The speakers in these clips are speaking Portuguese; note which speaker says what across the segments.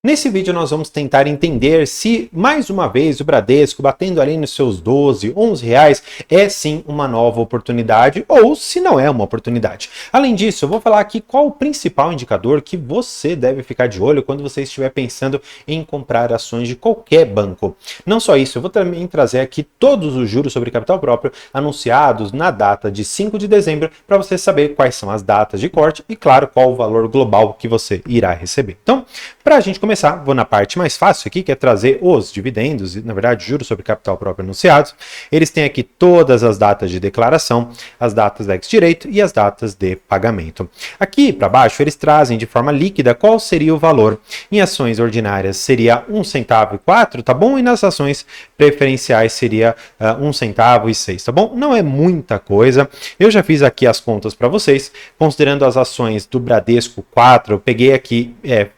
Speaker 1: Nesse vídeo nós vamos tentar entender se, mais uma vez, o Bradesco batendo ali nos seus 12, 11 reais é sim uma nova oportunidade ou se não é uma oportunidade. Além disso, eu vou falar aqui qual o principal indicador que você deve ficar de olho quando você estiver pensando em comprar ações de qualquer banco. Não só isso, eu vou também trazer aqui todos os juros sobre capital próprio anunciados na data de 5 de dezembro para você saber quais são as datas de corte e, claro, qual o valor global que você irá receber. Então, para a gente começar, vou na parte mais fácil aqui, que é trazer os dividendos, e na verdade juros sobre capital próprio anunciados. Eles têm aqui todas as datas de declaração, as datas ex-direito e as datas de pagamento. Aqui para baixo eles trazem de forma líquida qual seria o valor. Em ações ordinárias seria 1 centavo e 4, tá bom? E nas ações preferenciais seria 1 centavo e 6, tá bom? Não é muita coisa. Eu já fiz aqui as contas para vocês, considerando as ações do Bradesco 4, eu peguei aqui,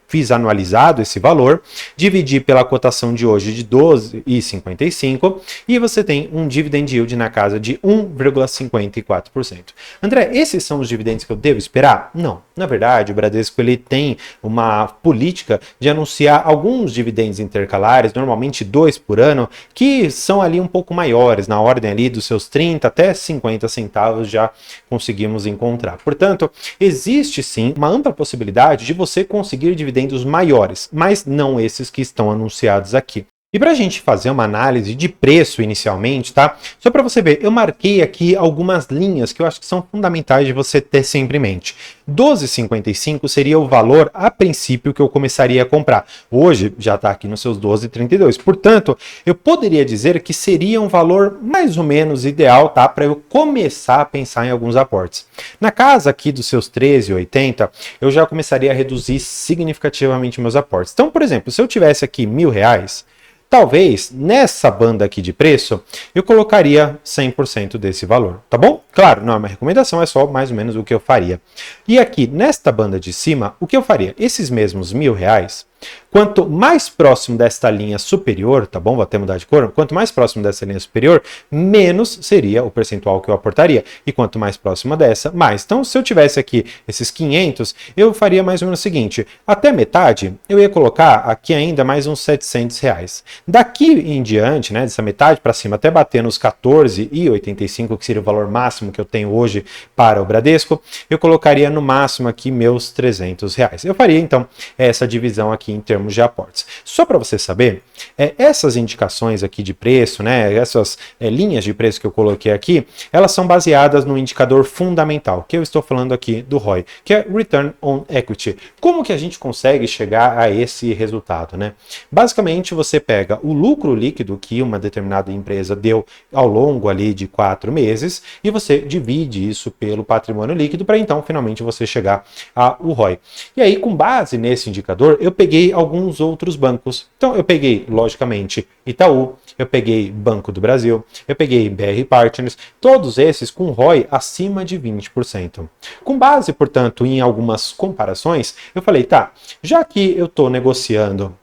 Speaker 1: fiz anualizado esse valor, dividi pela cotação de hoje de 12,55 e você tem um dividend yield na casa de 1,54%. André, esses são os dividendos que eu devo esperar? Não. Na verdade, o Bradesco ele tem uma política de anunciar alguns dividendos intercalares, normalmente 2 por ano, que são ali um pouco maiores, na ordem ali dos seus 30 até 50 centavos já conseguimos encontrar. Portanto, existe sim uma ampla possibilidade de você conseguir dividendos maiores, mas não esses que estão anunciados aqui. E para a gente fazer uma análise de preço inicialmente, tá? Só para você ver, eu marquei aqui algumas linhas que eu acho que são fundamentais de você ter sempre em mente. 12,55 seria o valor a princípio que eu começaria a comprar. Hoje já está aqui nos seus 12,32. Portanto, eu poderia dizer que seria um valor mais ou menos ideal, tá? Para eu começar a pensar em alguns aportes. Na casa aqui dos seus 13,80, eu já começaria a reduzir significativamente meus aportes. Então, por exemplo, se eu tivesse aqui R$1.000, talvez, nessa banda aqui de preço, eu colocaria 100% desse valor, tá bom? Claro, não é uma recomendação, é só mais ou menos o que eu faria. E aqui, nesta banda de cima, o que eu faria? Esses mesmos R$1.000, quanto mais próximo desta linha superior, tá bom? Vou até mudar de cor. Quanto mais próximo dessa linha superior, menos seria o percentual que eu aportaria. E quanto mais próxima dessa, mais. Então, se eu tivesse aqui esses 500, eu faria mais ou menos o seguinte. Até metade, eu ia colocar aqui ainda mais uns R$700. Daqui em diante, né, dessa metade para cima, até bater nos 14,85, que seria o valor máximo que eu tenho hoje para o Bradesco, eu colocaria no máximo aqui meus R$300. Eu faria, então, essa divisão aqui em termos de aportes. Só para você saber, essas indicações aqui de preço, né, essas linhas de preço que eu coloquei aqui, elas são baseadas no indicador fundamental, que eu estou falando aqui do ROI, que é Return on Equity. Como que a gente consegue chegar a esse resultado, né? Basicamente, você pega o lucro líquido que uma determinada empresa deu ao longo ali de 4 meses e você divide isso pelo patrimônio líquido para então, finalmente, você chegar ao ROI. E aí, com base nesse indicador, eu peguei alguns outros bancos. Então, eu peguei, logicamente, Itaú, eu peguei Banco do Brasil, eu peguei BR Partners, todos esses com ROI acima de 20%. Com base, portanto, em algumas comparações, eu falei, tá, já que eu estou negociando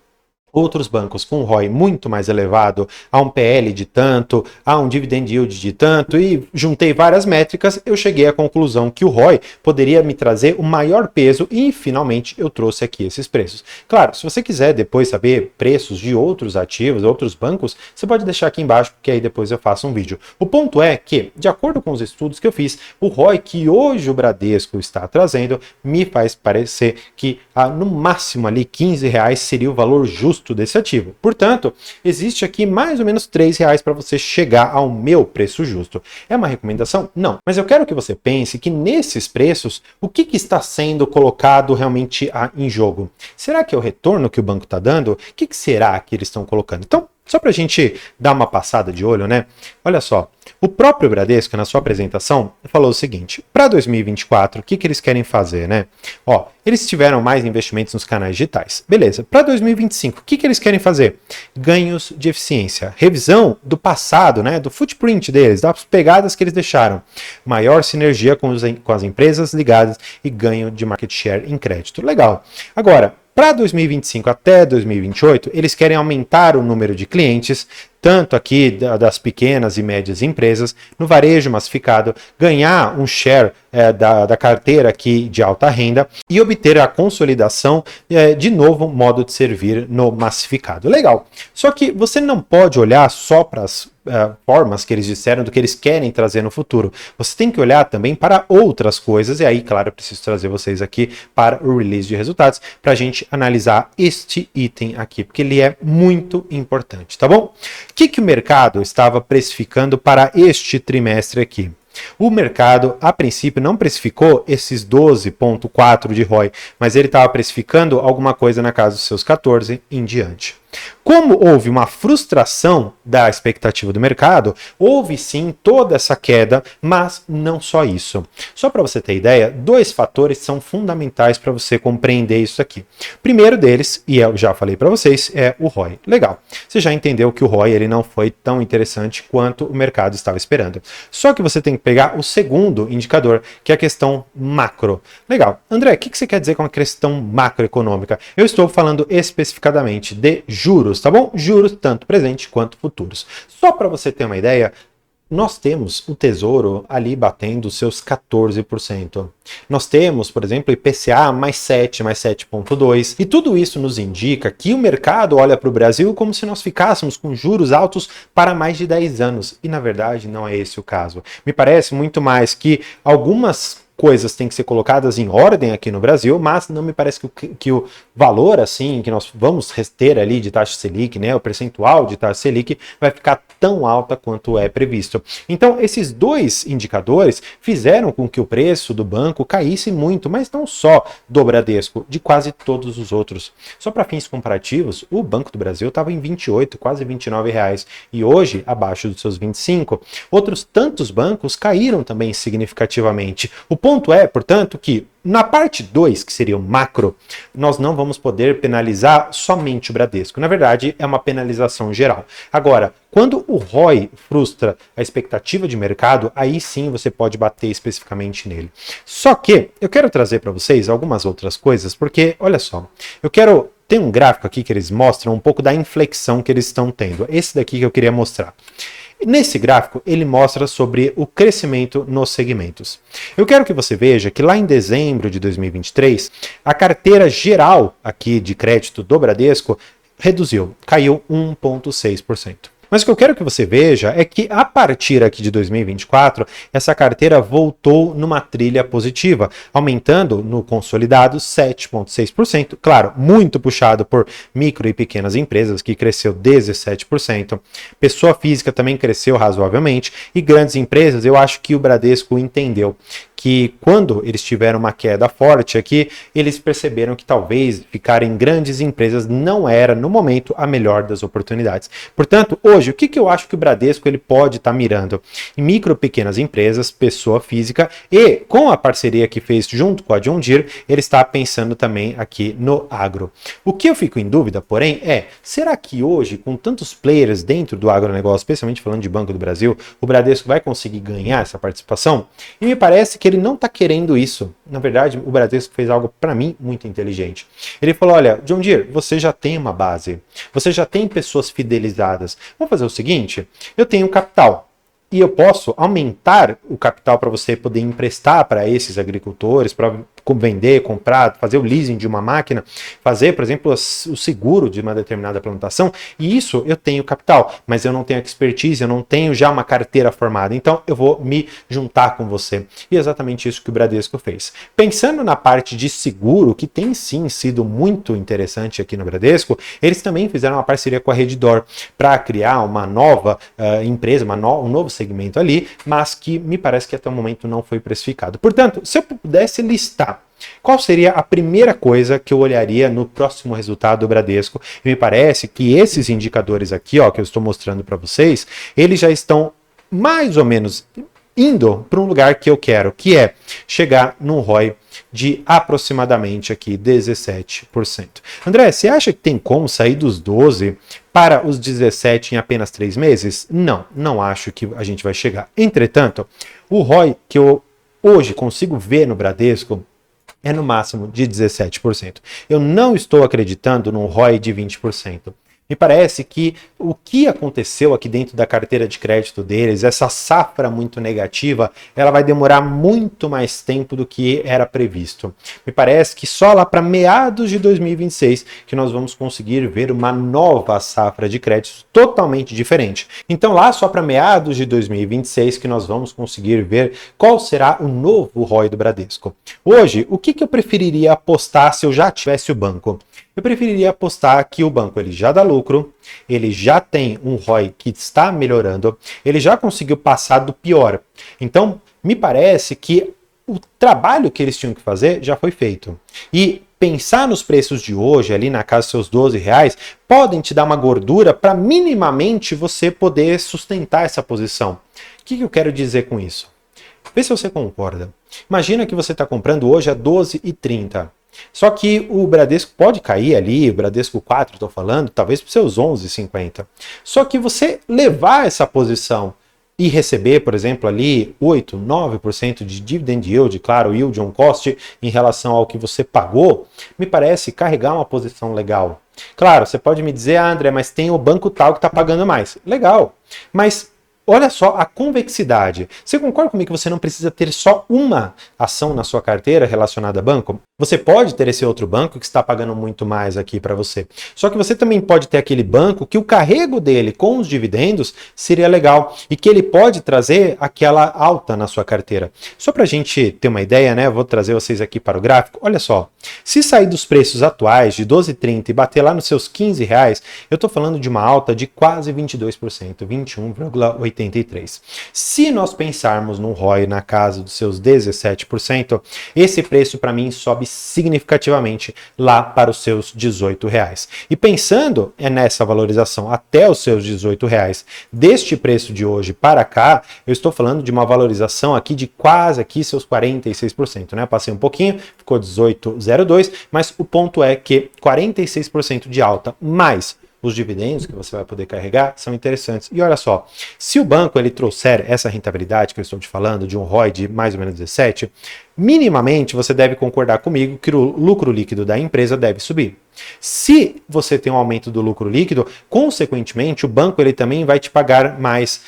Speaker 1: outros bancos com ROI muito mais elevado, a um PL de tanto, a um dividend yield de tanto, e juntei várias métricas, eu cheguei à conclusão que o ROI poderia me trazer o maior peso e, finalmente, eu trouxe aqui esses preços. Claro, se você quiser depois saber preços de outros ativos, outros bancos, você pode deixar aqui embaixo, porque aí depois eu faço um vídeo. O ponto é que, de acordo com os estudos que eu fiz, o ROI que hoje o Bradesco está trazendo me faz parecer que, no máximo ali, R$15 seria o valor justo desse ativo. Portanto, existe aqui mais ou menos R$3 para você chegar ao meu preço justo. É uma recomendação? Não. Mas eu quero que você pense que nesses preços, o que está sendo colocado realmente em jogo? Será que é o retorno que o banco está dando? O que será que eles estão colocando? Então, só para a gente dar uma passada de olho, né? Olha só, o próprio Bradesco, na sua apresentação, falou o seguinte, para 2024, o que eles querem fazer, né? Ó, eles tiveram mais investimentos nos canais digitais. Beleza, para 2025, o que eles querem fazer? Ganhos de eficiência, revisão do passado, né? Do footprint deles, das pegadas que eles deixaram. Maior sinergia com as empresas ligadas e ganho de market share em crédito. Legal. Agora, Para 2025 até 2028, eles querem aumentar o número de clientes, tanto aqui das pequenas e médias empresas, no varejo massificado, ganhar um share da carteira aqui de alta renda e obter a consolidação de novo modo de servir no massificado. Legal. Só que você não pode olhar só para as formas que eles disseram do que eles querem trazer no futuro. Você tem que olhar também para outras coisas, e aí, claro, eu preciso trazer vocês aqui para o release de resultados, para a gente analisar este item aqui, porque ele é muito importante, tá bom? O que o mercado estava precificando para este trimestre aqui? O mercado, a princípio, não precificou esses 12,4 de ROI, mas ele estava precificando alguma coisa na casa dos seus 14 em diante. Como houve uma frustração da expectativa do mercado, houve sim toda essa queda, mas não só isso. Só para você ter ideia, dois fatores são fundamentais para você compreender isso aqui. O primeiro deles, e eu já falei para vocês, é o ROI. Legal, você já entendeu que o ROI ele não foi tão interessante quanto o mercado estava esperando. Só que você tem que pegar o segundo indicador, que é a questão macro. Legal, André, o que você quer dizer com a questão macroeconômica? Eu estou falando especificadamente de juros, tá bom? Juros tanto presente quanto futuros. Só para você ter uma ideia, nós temos o Tesouro ali batendo seus 14%. Nós temos, por exemplo, IPCA mais 7, mais 7,2. E tudo isso nos indica que o mercado olha para o Brasil como se nós ficássemos com juros altos para mais de 10 anos. E na verdade não é esse o caso. Me parece muito mais que algumas coisas têm que ser colocadas em ordem aqui no Brasil, mas não me parece que o valor assim que nós vamos ter ali de taxa Selic, né, o percentual de taxa Selic vai ficar tão alta quanto é previsto. Então, esses dois indicadores fizeram com que o preço do banco caísse muito, mas não só do Bradesco, de quase todos os outros. Só para fins comparativos, o Banco do Brasil estava em 28, quase 29 reais, e hoje abaixo dos seus 25. Outros tantos bancos caíram também significativamente. O ponto é, portanto, que na parte 2, que seria o macro, nós não vamos poder penalizar somente o Bradesco. Na verdade, é uma penalização geral. Agora, quando o ROI frustra a expectativa de mercado, aí sim você pode bater especificamente nele. Só que eu quero trazer para vocês algumas outras coisas, porque, olha só, tem um gráfico aqui que eles mostram um pouco da inflexão que eles estão tendo. Esse daqui que eu queria mostrar. Nesse gráfico, ele mostra sobre o crescimento nos segmentos. Eu quero que você veja que lá em dezembro de 2023, a carteira geral aqui de crédito do Bradesco reduziu, caiu 1,6%. Mas o que eu quero que você veja é que a partir aqui de 2024, essa carteira voltou numa trilha positiva, aumentando no consolidado 7,6%. Claro, muito puxado por micro e pequenas empresas, que cresceu 17%. Pessoa física também cresceu razoavelmente. E grandes empresas, eu acho que o Bradesco entendeu que quando eles tiveram uma queda forte aqui, eles perceberam que talvez ficar em grandes empresas não era, no momento, a melhor das oportunidades. Portanto, hoje, o que eu acho que o Bradesco ele pode estar mirando? Em micro e pequenas empresas, pessoa física, e com a parceria que fez junto com a John Deere, ele está pensando também aqui no agro. O que eu fico em dúvida, porém, será que hoje, com tantos players dentro do agronegócio, especialmente falando de Banco do Brasil, o Bradesco vai conseguir ganhar essa participação? E me parece que ele não está querendo isso. Na verdade, o Bradesco fez algo, para mim, muito inteligente. Ele falou, olha, John Deere, você já tem uma base, você já tem pessoas fidelizadas. Vamos fazer o seguinte, eu tenho capital. E eu posso aumentar o capital para você poder emprestar para esses agricultores, para vender, comprar, fazer o leasing de uma máquina, fazer, por exemplo, o seguro de uma determinada plantação, e isso eu tenho capital, mas eu não tenho expertise, eu não tenho já uma carteira formada, então eu vou me juntar com você. E é exatamente isso que o Bradesco fez. Pensando na parte de seguro, que tem sim sido muito interessante aqui no Bradesco, eles também fizeram uma parceria com a Redditor para criar uma nova empresa, um novo segmento ali, mas que me parece que até o momento não foi precificado. Portanto, se eu pudesse listar qual seria a primeira coisa que eu olharia no próximo resultado do Bradesco, me parece que esses indicadores aqui, ó, que eu estou mostrando para vocês, eles já estão mais ou menos indo para um lugar que eu quero, que é chegar num ROI de aproximadamente aqui 17%. André, você acha que tem como sair dos 12 para os 17 em apenas 3 meses? Não acho que a gente vai chegar. Entretanto, o ROI que eu hoje consigo ver no Bradesco é no máximo de 17%. Eu não estou acreditando num ROI de 20%. Me parece que o que aconteceu aqui dentro da carteira de crédito deles, essa safra muito negativa, ela vai demorar muito mais tempo do que era previsto. Me parece que só lá para meados de 2026 que nós vamos conseguir ver uma nova safra de créditos totalmente diferente. Então lá só para meados de 2026 que nós vamos conseguir ver qual será o novo ROI do Bradesco. Hoje, o que eu preferiria apostar se eu já tivesse o banco? Eu preferiria apostar que o banco ele já dá lucro, ele já tem um ROI que está melhorando, ele já conseguiu passar do pior. Então, me parece que o trabalho que eles tinham que fazer já foi feito. E pensar nos preços de hoje, ali na casa dos seus 12 reais, podem te dar uma gordura para minimamente você poder sustentar essa posição. O que eu quero dizer com isso? Vê se você concorda. Imagina que você está comprando hoje a 12,30. Só que o Bradesco pode cair ali, o Bradesco 4, estou falando, talvez para os seus 11,50. Só que você levar essa posição e receber, por exemplo, ali 8, 9% de dividend yield, claro, yield on cost em relação ao que você pagou, me parece carregar uma posição legal. Claro, você pode me dizer, André, mas tem o banco tal que está pagando mais. Legal, mas olha só a convexidade. Você concorda comigo que você não precisa ter só uma ação na sua carteira relacionada a banco? Você pode ter esse outro banco que está pagando muito mais aqui para você. Só que você também pode ter aquele banco que o carrego dele com os dividendos seria legal e que ele pode trazer aquela alta na sua carteira. Só para a gente ter uma ideia, né? Vou trazer vocês aqui para o gráfico. Olha só, se sair dos preços atuais de 12,30 e bater lá nos seus 15 reais, eu estou falando de uma alta de quase 22%, 21,83%. Se nós pensarmos num ROI na casa dos seus 17%, esse preço para mim sobe significativamente lá para os seus 18 reais. E pensando nessa valorização até os seus 18 reais deste preço de hoje para cá, eu estou falando de uma valorização aqui de quase aqui seus 46%, né? Passei um pouquinho, ficou 18,02, mas o ponto é que 46% de alta mais os dividendos que você vai poder carregar são interessantes. E olha só, se o banco ele trouxer essa rentabilidade que eu estou te falando, de um ROI de mais ou menos 17, minimamente você deve concordar comigo que o lucro líquido da empresa deve subir. Se você tem um aumento do lucro líquido, consequentemente o banco ele também vai te pagar mais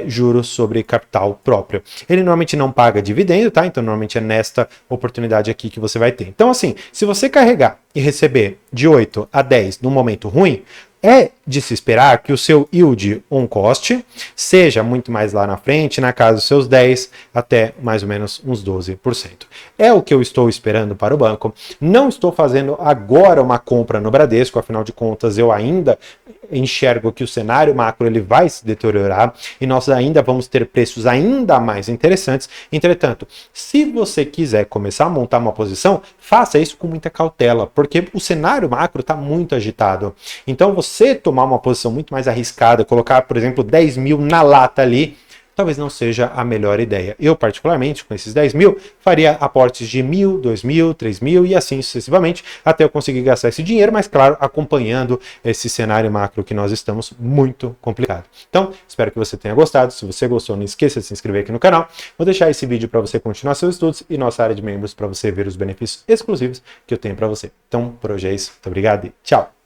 Speaker 1: juros sobre capital próprio. Ele normalmente não paga dividendo, tá? Então normalmente é nesta oportunidade aqui que você vai ter. Então assim, se você carregar e receber de 8 a 10 num momento ruim, é de se esperar que o seu yield on cost seja muito mais lá na frente, na casa dos seus 10 até mais ou menos uns 12%. É o que eu estou esperando para o banco. Não estou fazendo agora uma compra no Bradesco, afinal de contas eu ainda enxergo que o cenário macro ele vai se deteriorar e nós ainda vamos ter preços ainda mais interessantes. Entretanto, se você quiser começar a montar uma posição, faça isso com muita cautela, porque o cenário macro está muito agitado. Então você tomar uma posição muito mais arriscada, colocar, por exemplo, 10 mil na lata ali, talvez não seja a melhor ideia. Eu, particularmente, com esses 10 mil, faria aportes de 1.000, 2.000, 3.000 e assim sucessivamente, até eu conseguir gastar esse dinheiro, mas claro, acompanhando esse cenário macro que nós estamos muito complicado. Então, espero que você tenha gostado. Se você gostou, não esqueça de se inscrever aqui no canal. Vou deixar esse vídeo para você continuar seus estudos e nossa área de membros para você ver os benefícios exclusivos que eu tenho para você. Então, por hoje é isso. Muito obrigado e tchau!